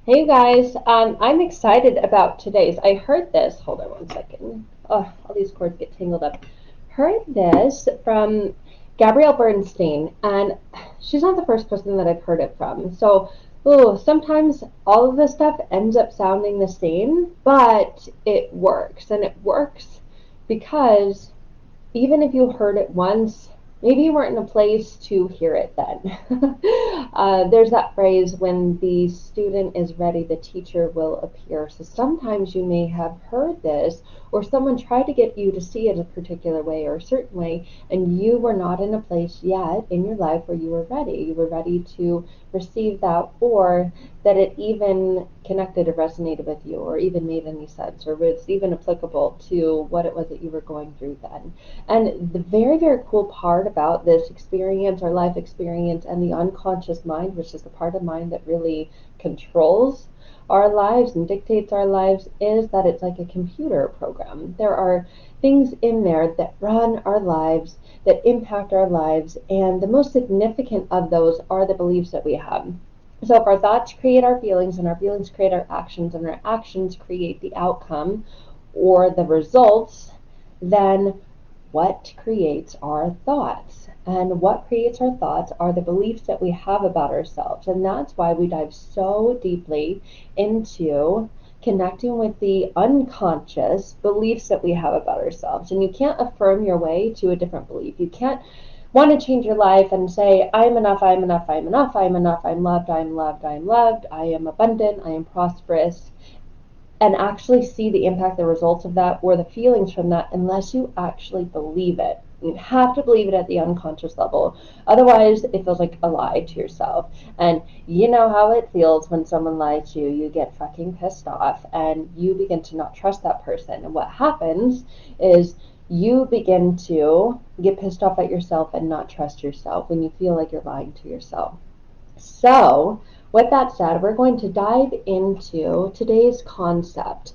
Hey you guys, I'm excited about today's. I heard this. Hold on one second. Oh, all these cords get tangled up. Heard this from Gabrielle Bernstein, and she's not the first person that I've heard it from. So, sometimes all of this stuff ends up sounding the same, but it works, and it works because even if you heard it once, maybe you weren't in a place to hear it then. There's that phrase, when the student is ready, the teacher will appear. So sometimes you may have heard this, or someone tried to get you to see it a particular way or a certain way, and you were not in a place yet in your life where you were ready. You were ready to receive that, or that it even connected or resonated with you, or even made any sense, or was even applicable to what it was that you were going through then. And the very, very cool part about this experience, our life experience, and the unconscious mind, which is the part of mind that really controls our lives and dictates our lives, is that it's like a computer program. There are things in there that run our lives, that impact our lives, and the most significant of those are the beliefs that we have. So if our thoughts create our feelings, and our feelings create our actions, and our actions create the outcome or the results, then what creates our thoughts? And what creates our thoughts are the beliefs that we have about ourselves. And that's why we dive so deeply into connecting with the unconscious beliefs that we have about ourselves. And you can't affirm your way to a different belief. You can't want to change your life and say, I'm enough, I'm enough, I'm enough, I'm enough, I'm loved, I'm loved, I'm loved, I am abundant, I am prosperous, and actually see the impact, the results of that, or the feelings from that, unless you actually believe it. You have to believe it at the unconscious level. Otherwise, it feels like a lie to yourself. And you know how it feels when someone lies to you. You get fucking pissed off and you begin to not trust that person. And what happens is you begin to get pissed off at yourself and not trust yourself when you feel like you're lying to yourself. So, with that said, we're going to dive into today's concept.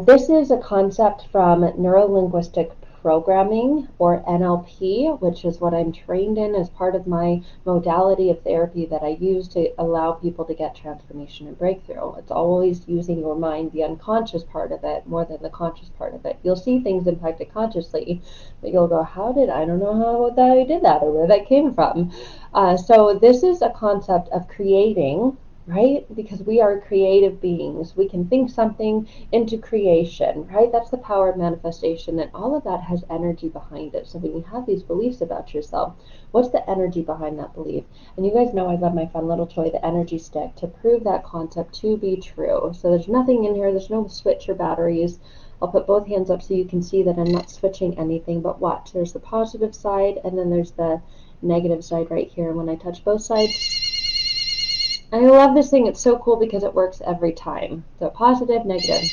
This is a concept from neurolinguistic programming, or NLP, which is what I'm trained in as part of my modality of therapy that I use to allow people to get transformation and breakthrough. It's always using your mind, the unconscious part of it, more than the conscious part of it. You'll see things impacted consciously, but you'll go, I don't know how that I did that or where that came from. So this is a concept of creating, right? Because we are creative beings. We can think something into creation, right? That's the power of manifestation, and all of that has energy behind it. So when you have these beliefs about yourself, what's the energy behind that belief? And you guys know I love my fun little toy, the energy stick, to prove that concept to be true. So there's nothing in here, there's no switch or batteries. I'll put both hands up so you can see that I'm not switching anything, but watch. There's the positive side, and then there's the negative side right here. When I touch both sides, I love this thing. It's so cool because it works every time. So positive, negative.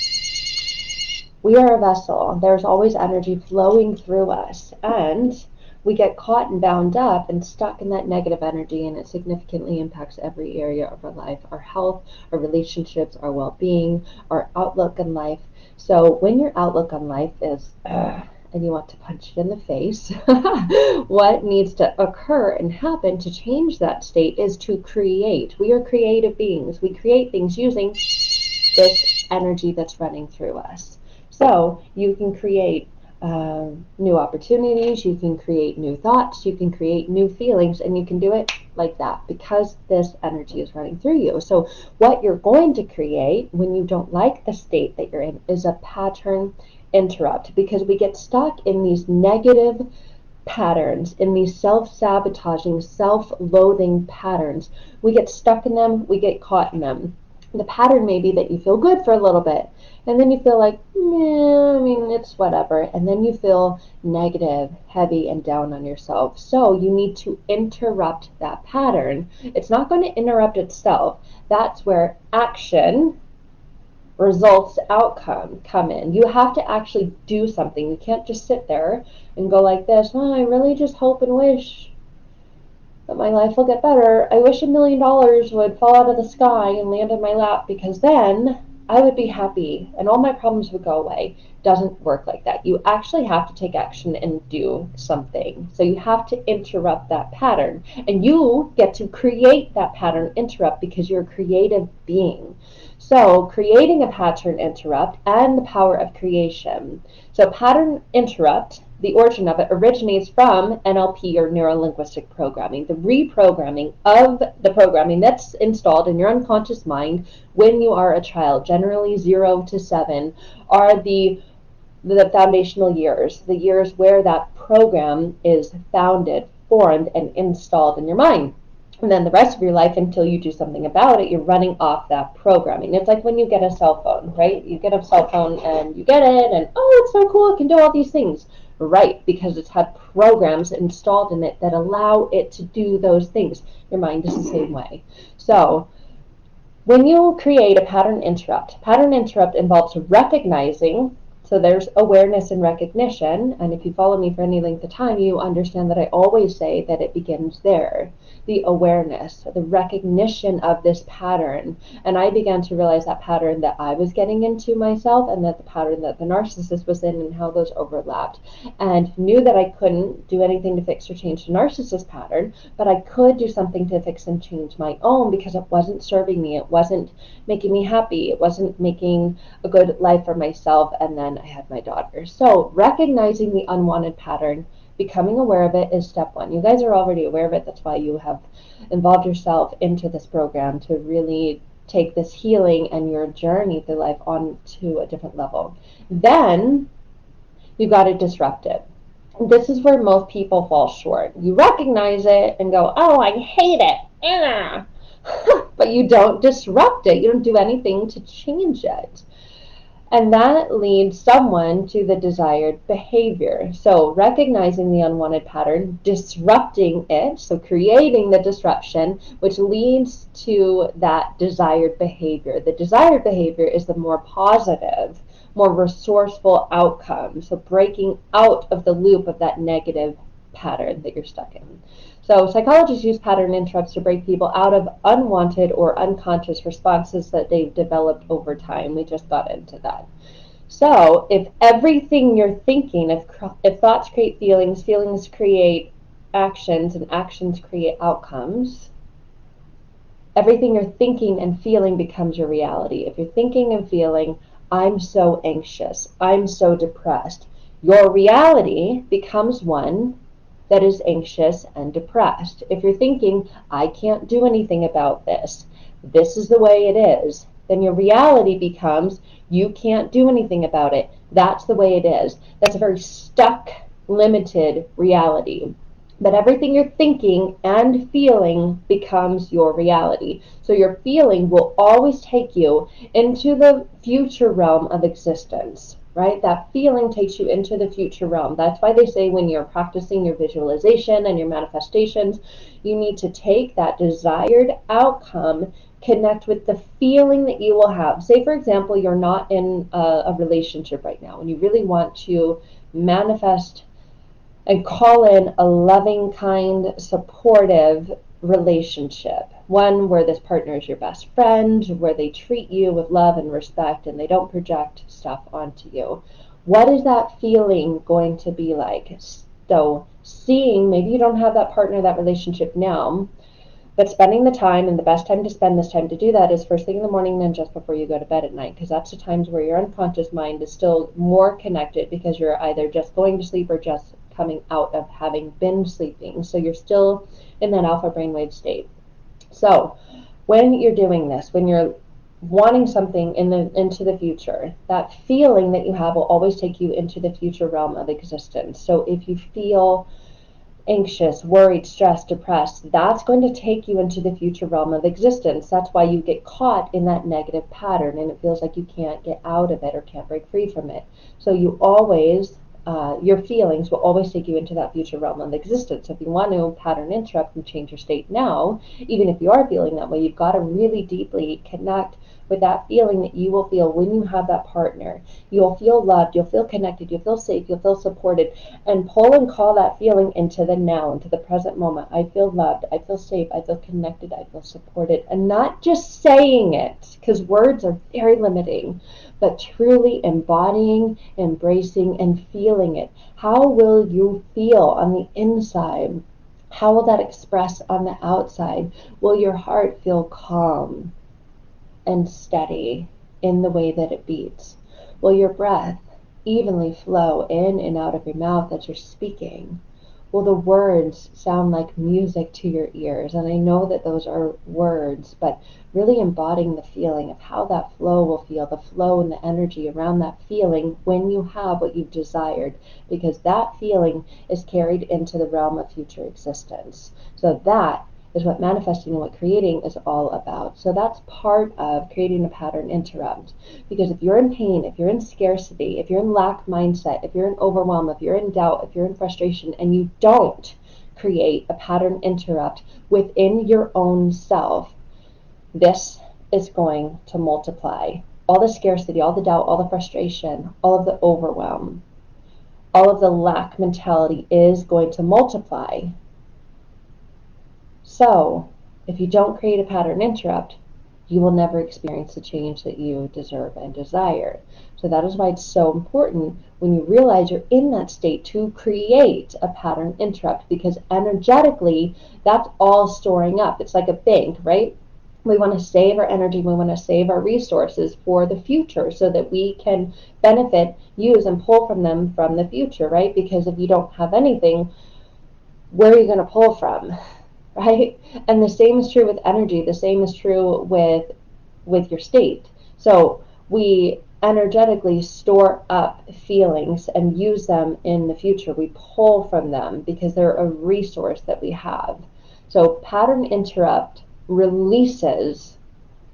We are a vessel. There's always energy flowing through us, and we get caught and bound up and stuck in that negative energy, and it significantly impacts every area of our life, our health, our relationships, our well-being, our outlook on life. So when your outlook on life is and you want to punch it in the face, what needs to occur and happen to change that state is to create. We are creative beings. We create things using this energy that's running through us. So you can create new opportunities, you can create new thoughts, you can create new feelings, and you can do it like that because this energy is running through you. So what you're going to create when you don't like the state that you're in is a pattern interrupt, because we get stuck in these negative patterns, in these self-sabotaging, self-loathing patterns. We get stuck in them, we get caught in them. The pattern may be that you feel good for a little bit, and then you feel like, I mean, it's whatever, and then you feel negative, heavy, and down on yourself. So you need to interrupt that pattern. It's not going to interrupt itself. That's where action, results, outcome come in. You have to actually do something. You can't just sit there and go like this, well, I really just hope and wish that my life will get better. I wish $1 million would fall out of the sky and land in my lap, because then I would be happy and all my problems would go away. Doesn't work like that. You actually have to take action and do something. So you have to interrupt that pattern. And you get to create that pattern interrupt because you're a creative being. So creating a pattern interrupt and the power of creation. So pattern interrupt, the origin of it originates from NLP or neuro-linguistic programming, the reprogramming of the programming that's installed in your unconscious mind when you are a child. Generally 0 to 7 are the foundational years, the years where that program is founded, formed, and installed in your mind. And then the rest of your life, until you do something about it, you're running off that programming. It's like when you get a cell phone, right? You get a cell phone and you get it, and oh, it's so cool, it can do all these things. Right, because it's had programs installed in it that allow it to do those things. Your mind is the same way. So when you create a pattern interrupt involves recognizing, so there's awareness and recognition, and if you follow me for any length of time, you understand that I always say that it begins there. The awareness, the recognition of this pattern. And I began to realize that pattern that I was getting into myself and that the pattern that the narcissist was in and how those overlapped. And knew that I couldn't do anything to fix or change the narcissist pattern, but I could do something to fix and change my own because it wasn't serving me. It wasn't making me happy. It wasn't making a good life for myself. And then I had my daughter. So recognizing the unwanted pattern, becoming aware of it is step one. You guys are already aware of it. That's why you have involved yourself into this program to really take this healing and your journey through life on to a different level. Then you've got to disrupt it. This is where most people fall short. You recognize it and go, oh, I hate it. But you don't disrupt it. You don't do anything to change it. And that leads someone to the desired behavior. So recognizing the unwanted pattern, disrupting it, so creating the disruption, which leads to that desired behavior. The desired behavior is the more positive, more resourceful outcome. So breaking out of the loop of that negative pattern that you're stuck in. So psychologists use pattern interrupts to break people out of unwanted or unconscious responses that they've developed over time. We just got into that. So if everything you're thinking, if thoughts create feelings, feelings create actions, and actions create outcomes, everything you're thinking and feeling becomes your reality. If you're thinking and feeling, I'm so anxious, I'm so depressed, your reality becomes one that is anxious and depressed. If you're thinking, I can't do anything about this, this is the way it is, then your reality becomes, you can't do anything about it. That's the way it is. That's a very stuck, limited reality. But everything you're thinking and feeling becomes your reality. So your feeling will always take you into the future realm of existence. Right? That feeling takes you into the future realm. That's why they say when you're practicing your visualization and your manifestations, you need to take that desired outcome, connect with the feeling that you will have. Say, for example, you're not in a relationship right now and you really want to manifest and call in a loving, kind, supportive relationship. One where this partner is your best friend, where they treat you with love and respect and they don't project stuff onto you. What is that feeling going to be like? So seeing, maybe you don't have that partner, that relationship now, but spending the time, and the best time to spend this time to do that is first thing in the morning and just before you go to bed at night, because that's the times where your unconscious mind is still more connected because you're either just going to sleep or just coming out of having been sleeping. So you're still in that alpha brainwave state. So when you're doing this, when you're wanting something into the future, that feeling that you have will always take you into the future realm of existence. So if you feel anxious, worried, stressed, depressed, that's going to take you into the future realm of existence. That's why you get caught in that negative pattern and it feels like you can't get out of it or can't break free from it. So you always your feelings will always take you into that future realm of existence. So if you want to pattern interrupt and change your state now, even if you are feeling that way, you've got to really deeply connect with that feeling that you will feel when you have that partner. You'll feel loved, you'll feel connected, you'll feel safe, you'll feel supported, and pull and call that feeling into the now, into the present moment. I feel loved, I feel safe, I feel connected, I feel supported. And not just saying it, because words are very limiting, but truly embodying, embracing, and feeling it. How will you feel on the inside? How will that express on the outside? Will your heart feel calm and steady in the way that it beats? Will your breath evenly flow in and out of your mouth as you're speaking? Will the words sound like music to your ears? And I know that those are words, but really embodying the feeling of how that flow will feel, the flow and the energy around that feeling when you have what you've desired, because that feeling is carried into the realm of future existence. So that is what manifesting and what creating is all about. So that's part of creating a pattern interrupt. Because if you're in pain, if you're in scarcity, if you're in lack mindset, if you're in overwhelm, if you're in doubt, if you're in frustration, and you don't create a pattern interrupt within your own self, this is going to multiply. All the scarcity, all the doubt, all the frustration, all of the overwhelm, all of the lack mentality is going to multiply. So, if you don't create a pattern interrupt, you will never experience the change that you deserve and desire. So that is why it's so important when you realize you're in that state to create a pattern interrupt, because energetically, that's all storing up. It's like a bank, right? We want to save our energy, we want to save our resources for the future so that we can benefit, use, and pull from them from the future, right? Because if you don't have anything, where are you going to pull from? Right? And the same is true with energy. The same is true with your state. So we energetically store up feelings and use them in the future. We pull from them because they're a resource that we have. So pattern interrupt releases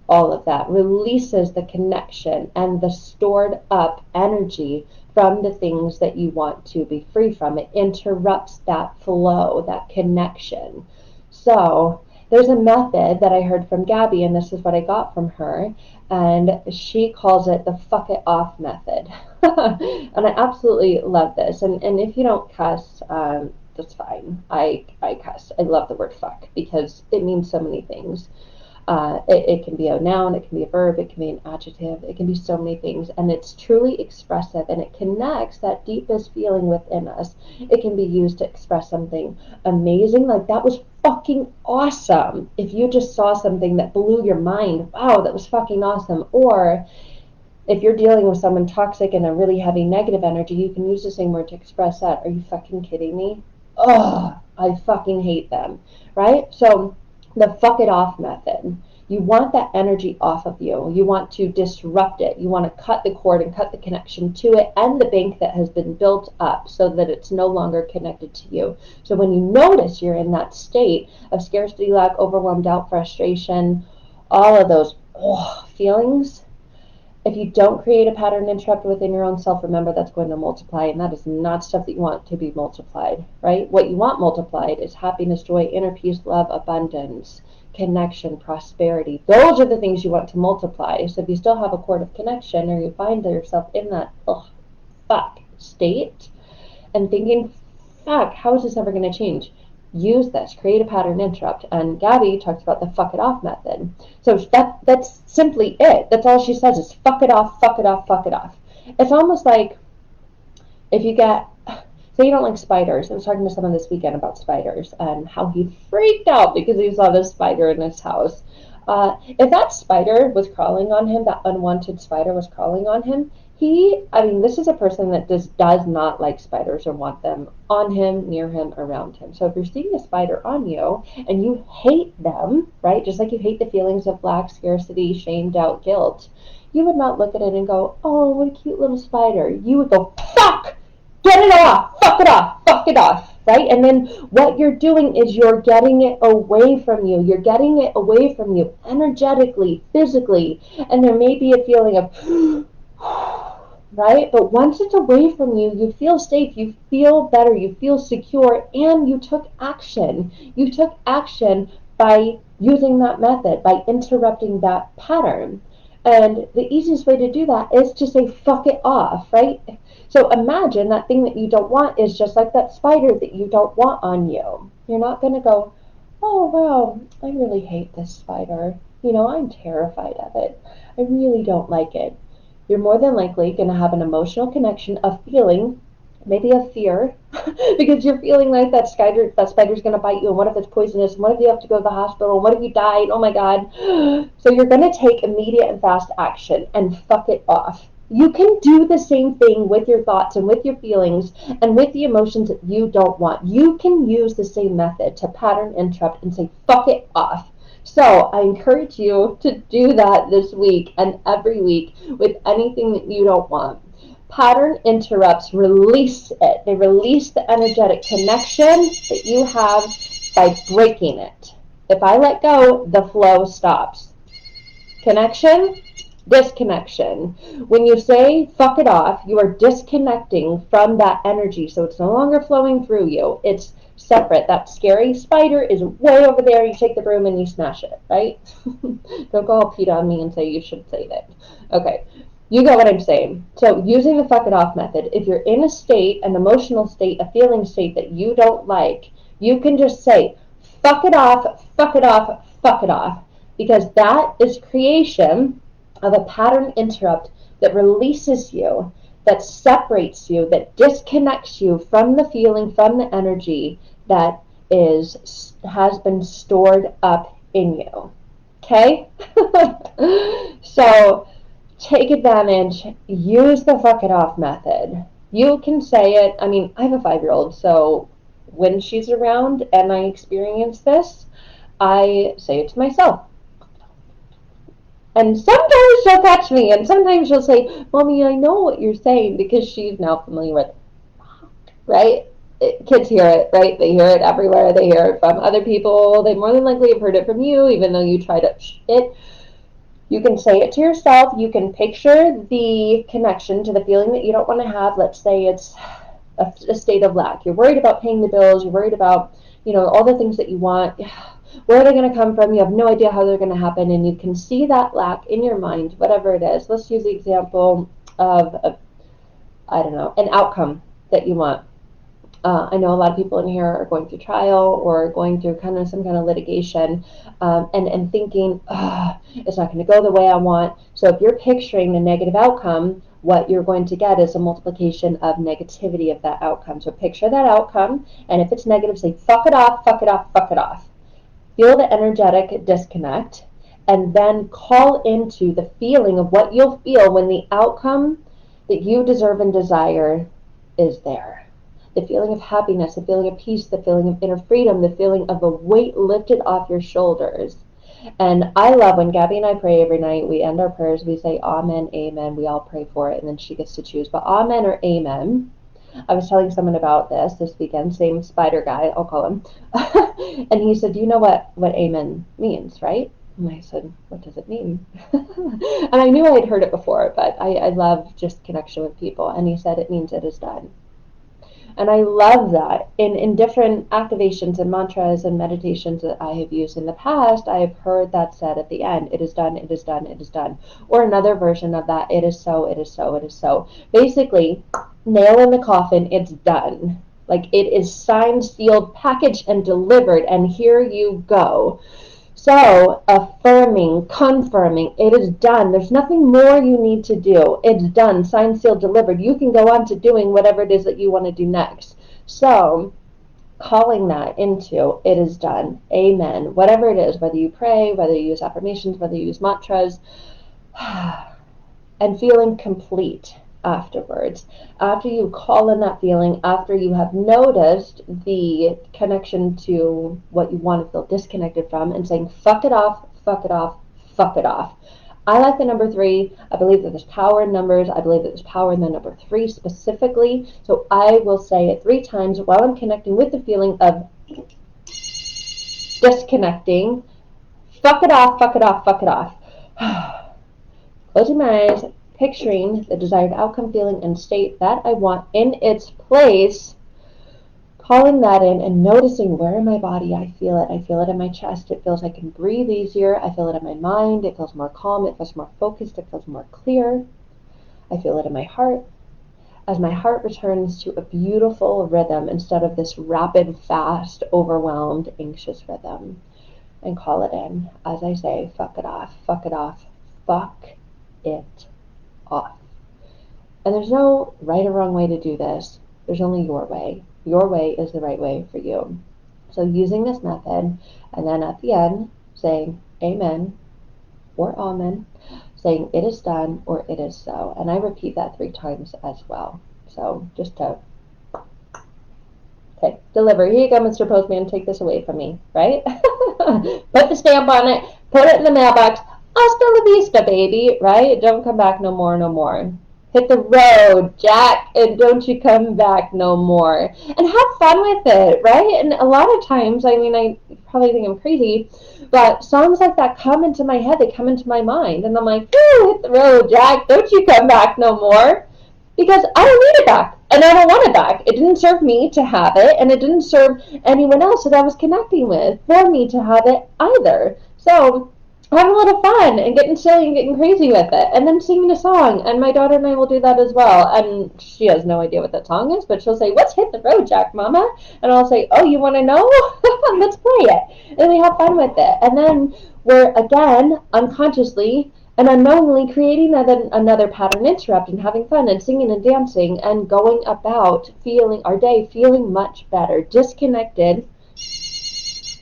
all of that, releases the connection and the stored up energy from the things that you want to be free from. It interrupts that flow, that connection. So there's a method that I heard from Gabby, and this is what I got from her, and she calls it the fuck it off method. And I absolutely love this. And if you don't cuss, that's fine. I cuss. I love the word fuck because it means so many things. It can be a noun, it can be a verb, it can be an adjective, it can be so many things, and it's truly expressive, and it connects that deepest feeling within us. It can be used to express something amazing, like that was fucking awesome. If you just saw something that blew your mind, wow, that was fucking awesome. Or if you're dealing with someone toxic and a really heavy negative energy, you can use the same word to express that. Are you fucking kidding me? Oh, I fucking hate them, right? So the fuck it off method. You want that energy off of you. You want to disrupt it. You want to cut the cord and cut the connection to it and the bank that has been built up so that it's no longer connected to you. So when you notice you're in that state of scarcity, lack, overwhelm, doubt, frustration, all of those feelings, if you don't create a pattern interrupt within your own self, remember that's going to multiply, and that is not stuff that you want to be multiplied, right? What you want multiplied is happiness, joy, inner peace, love, abundance, connection, prosperity. Those are the things you want to multiply. So if you still have a cord of connection, or you find yourself in that fuck state and thinking, fuck, how is this ever going to change? Use this, create a pattern interrupt. And Gabby talks about the fuck it off method. So that's simply it. That's all she says is fuck it off, fuck it off, fuck it off. It's almost like if you get, say you don't like spiders. I was talking to someone this weekend about spiders and how he freaked out because he saw this spider in his house. If that spider was crawling on him, that unwanted spider was crawling on him, this is a person that does not like spiders or want them on him, near him, around him. So if you're seeing a spider on you and you hate them, right, just like you hate the feelings of lack, scarcity, shame, doubt, guilt, you would not look at it and go, oh, what a cute little spider. You would go, fuck, get it off, fuck it off, fuck it off, right? And then what you're doing is you're getting it away from you. You're getting it away from you energetically, physically, and there may be a feeling of right? But once it's away from you, you feel safe, you feel better, you feel secure, and you took action. You took action by using that method, by interrupting that pattern. And the easiest way to do that is to say, fuck it off, right? So imagine that thing that you don't want is just like that spider that you don't want on you. You're not going to go, oh, wow, I really hate this spider. I'm terrified of it. I really don't like it. You're more than likely going to have an emotional connection of feeling, maybe of fear, because you're feeling like that spider's going to bite you, and what if it's poisonous, and what if you have to go to the hospital, and what if you die, and oh my god. So you're going to take immediate and fast action and fuck it off. You can do the same thing with your thoughts and with your feelings and with the emotions that you don't want. You can use the same method to pattern interrupt and say, fuck it off. So I encourage you to do that this week and every week with anything that you don't want. Pattern interrupts release it. They release the energetic connection that you have by breaking it. If I let go, the flow stops. Connection, disconnection. When you say fuck it off, you are disconnecting from that energy, so it's no longer flowing through you. It's separate. That scary spider is way over there. You take the broom and you smash it, right? Don't go all PETA on me and say you should say that. Okay, you get what I'm saying. So using the fuck it off method, if you're in a state, an emotional state, a feeling state that you don't like, you can just say fuck it off, fuck it off, fuck it off, because that is creation of a pattern interrupt that releases you, that separates you, that disconnects you from the feeling, from the energy that has been stored up in you. Okay? So take advantage, use the fuck it off method. You can say it. I mean, I have a 5-year-old, so when she's around and I experience this, I say it to myself. And sometimes she'll catch me, and sometimes she'll say, Mommy, I know what you're saying, because she's now familiar with it, right? Kids hear it, right? They hear it everywhere. They hear it from other people. They more than likely have heard it from you, even though you try to it. You can say it to yourself. You can picture the connection to the feeling that you don't want to have. Let's say it's a state of lack. You're worried about paying the bills. You're worried about, all the things that you want. Where are they going to come from? You have no idea how they're going to happen, and you can see that lack in your mind, whatever it is. Let's use the example of I don't know, an outcome that you want. I know a lot of people in here are going through trial or going through kind of some kind of litigation, and thinking, it's not going to go the way I want. So if you're picturing the negative outcome, what you're going to get is a multiplication of negativity of that outcome. So picture that outcome, and if it's negative, say, fuck it off, fuck it off, fuck it off. Feel the energetic disconnect, and then call into the feeling of what you'll feel when the outcome that you deserve and desire is there. The feeling of happiness, the feeling of peace, the feeling of inner freedom, the feeling of a weight lifted off your shoulders. And I love when Gabby and I pray every night, we end our prayers, we say amen, amen, we all pray for it, and then she gets to choose. But amen or amen, I was telling someone about this weekend, same spider guy, I'll call him. And he said, do you know what amen means, right? And I said, what does it mean? And I knew I had heard it before, but I love just connection with people. And he said, it means it is done. And I love that. In different activations and mantras and meditations that I have used in the past, I have heard that said at the end, it is done, it is done, it is done. Or another version of that, it is so, it is so, it is so. Basically, nail in the coffin, it's done. Like it is signed, sealed, packaged, and delivered, and here you go. So, affirming, confirming, it is done. There's nothing more you need to do. It's done, signed, sealed, delivered. You can go on to doing whatever it is that you want to do next. So, calling that into it is done. Amen. Whatever it is, whether you pray, whether you use affirmations, whether you use mantras, and feeling complete afterwards. After you call in that feeling, after you have noticed the connection to what you want to feel disconnected from, and saying, fuck it off, fuck it off, fuck it off. I like the number 3. I believe that there's power in numbers. I believe that there's power in the number 3 specifically. So I will say it 3 times while I'm connecting with the feeling of disconnecting. Fuck it off, fuck it off, fuck it off. Closing my eyes, picturing the desired outcome, feeling, and state that I want in its place, calling that in and noticing where in my body I feel it. I feel it in my chest. It feels I can breathe easier. I feel it in my mind. It feels more calm. It feels more focused. It feels more clear. I feel it in my heart. As my heart returns to a beautiful rhythm instead of this rapid, fast, overwhelmed, anxious rhythm. And call it in. As I say, fuck it off, fuck it off, fuck it off. And there's no right or wrong way to do this. There's only your way. Your way is the right way for you. So using this method, and then at the end, saying amen or amen, saying it is done or it is so. And I repeat that 3 times as well. So just to, okay, deliver. Here you go, Mr. Postman, take this away from me, right? Put the stamp on it, put it in the mailbox. Hasta la vista, baby, right? Don't come back no more, no more. Hit the road, Jack, and don't you come back no more. And have fun with it, right? And a lot of times, I mean, I probably think I'm crazy, but songs like that come into my head, they come into my mind, and I'm like, hit the road, Jack, don't you come back no more. Because I don't need it back, and I don't want it back. It didn't serve me to have it, and it didn't serve anyone else that I was connecting with for me to have it either. So have a little fun and getting silly and getting crazy with it, and then singing a song. And my daughter and I will do that as well. And she has no idea what that song is, but she'll say, "What's Hit the Road, Jack, Mama?" And I'll say, "Oh, you want to know? Let's play it." And we have fun with it. And then we're, again, unconsciously and unknowingly creating another pattern interrupt and having fun and singing and dancing and going about feeling our day feeling much better, disconnected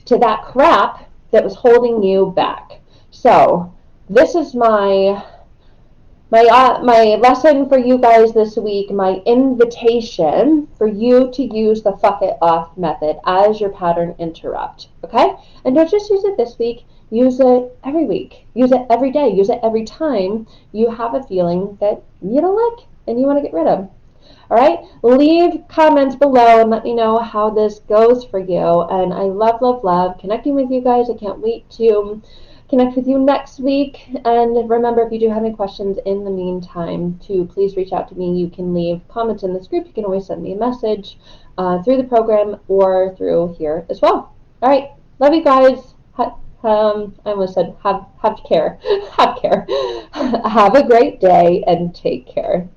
to that crap that was holding you back. So this is my lesson for you guys this week, my invitation for you to use the fuck it off method as your pattern interrupt, okay? And don't just use it this week, use it every week, use it every day, use it every time you have a feeling that you don't like and you want to get rid of. All right, leave comments below and let me know how this goes for you. And I love, love, love connecting with you guys. I can't wait to connect with you next week. And remember, if you do have any questions in the meantime, to please reach out to me. You can leave comments in this group. You can always send me a message through the program or through here as well. All right, love you guys. I almost said have care. Have care. Have a great day and take care.